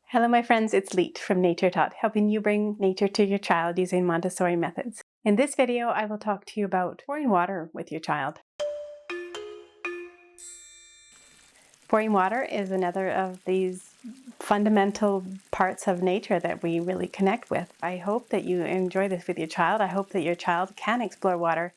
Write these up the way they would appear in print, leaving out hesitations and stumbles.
Hello my friends, it's Leet from Nature Taught, helping you bring nature to your child using Montessori methods. In this video, I will talk to you about pouring water with your child. Pouring water is another of these fundamental parts of nature that we really connect with. I hope that you enjoy this with your child. I hope that your child can explore water.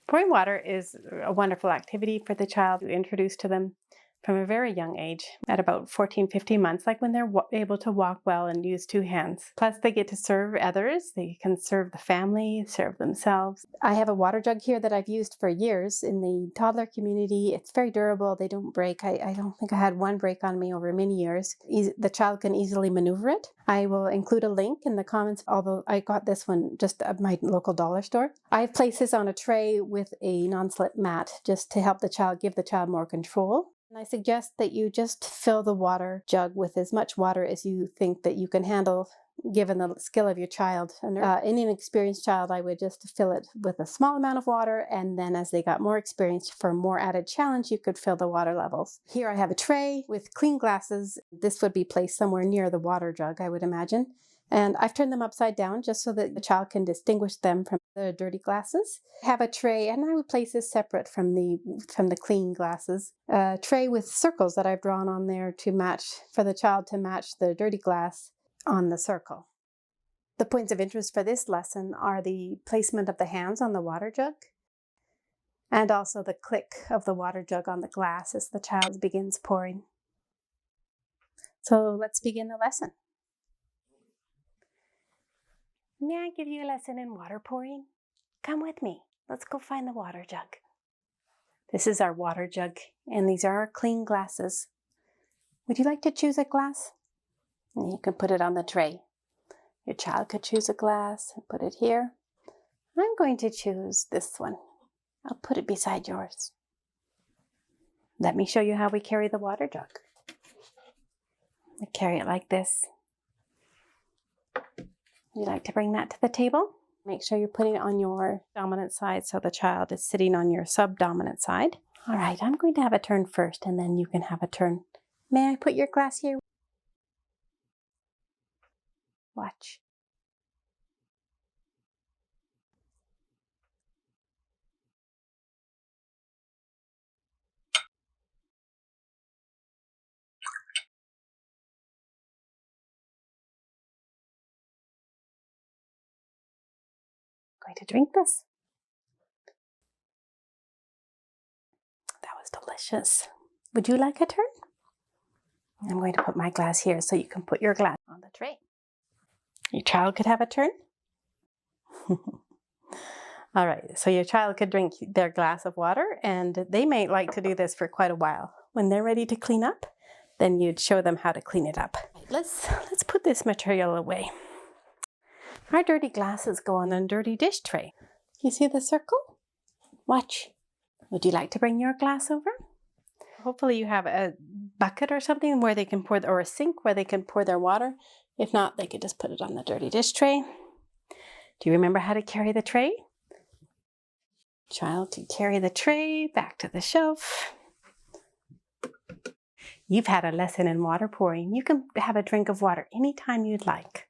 Pouring water is a wonderful activity for the child to introduce to them from a very young age, at about 14, 15 months, like when they're able to walk well and use two hands. Plus they get to serve others, they can serve the family, serve themselves. I have a water jug here that I've used for years in the toddler community. It's very durable, they don't break. I don't think I had one break on me over many years. The child can easily maneuver it. I will include a link in the comments, although I got this one just at my local dollar store. I've placed this on a tray with a non-slip mat just to help the child, give the child more control. And I suggest that you just fill the water jug with as much water as you think that you can handle, given the skill of your child. And in an experienced child, I would just fill it with a small amount of water, and then as they got more experience, for more added challenge, you could fill the water levels. Here I have a tray with clean glasses. This would be placed somewhere near the water jug, I would imagine. And I've turned them upside down just so that the child can distinguish them from the dirty glasses. I have a tray, and I would place this separate from the clean glasses. A tray with circles that I've drawn on there to match, for the child to match the dirty glass on the circle. The points of interest for this lesson are the placement of the hands on the water jug, and also the click of the water jug on the glass as the child begins pouring. So let's begin the lesson. May I give you a lesson in water pouring? Come with me. Let's go find the water jug. This is our water jug, and these are our clean glasses. Would you like to choose a glass? And you can put it on the tray. Your child could choose a glass and put it here. I'm going to choose this one. I'll put it beside yours. Let me show you how we carry the water jug. We carry it like this. You like to bring that to the table? Make sure you're putting it on your dominant side so the child is sitting on your subdominant side. All right, I'm going to have a turn first, and then you can have a turn. May I put your glass here? Watch. Going to drink this. That was delicious. Would you like a turn? I'm going to put my glass here so you can put your glass on the tray. Your child could have a turn. All right, so your child could drink their glass of water, and they may like to do this for quite a while. When they're ready to clean up, then you'd show them how to clean it up. Let's put this material away. Our dirty glasses go on a dirty dish tray. You see the circle? Watch. Would you like to bring your glass over? Hopefully you have a bucket or something where they can pour, or a sink where they can pour their water. If not, they could just put it on the dirty dish tray. Do you remember how to carry the tray? Child to carry the tray back to the shelf. You've had a lesson in water pouring. You can have a drink of water anytime you'd like.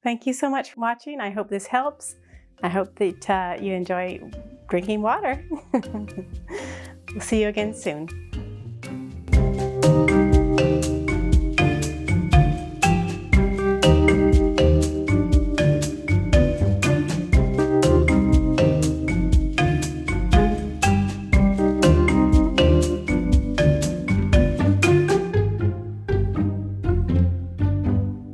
Thank you so much for watching. I hope this helps. I hope that you enjoy drinking water. We'll see you again soon.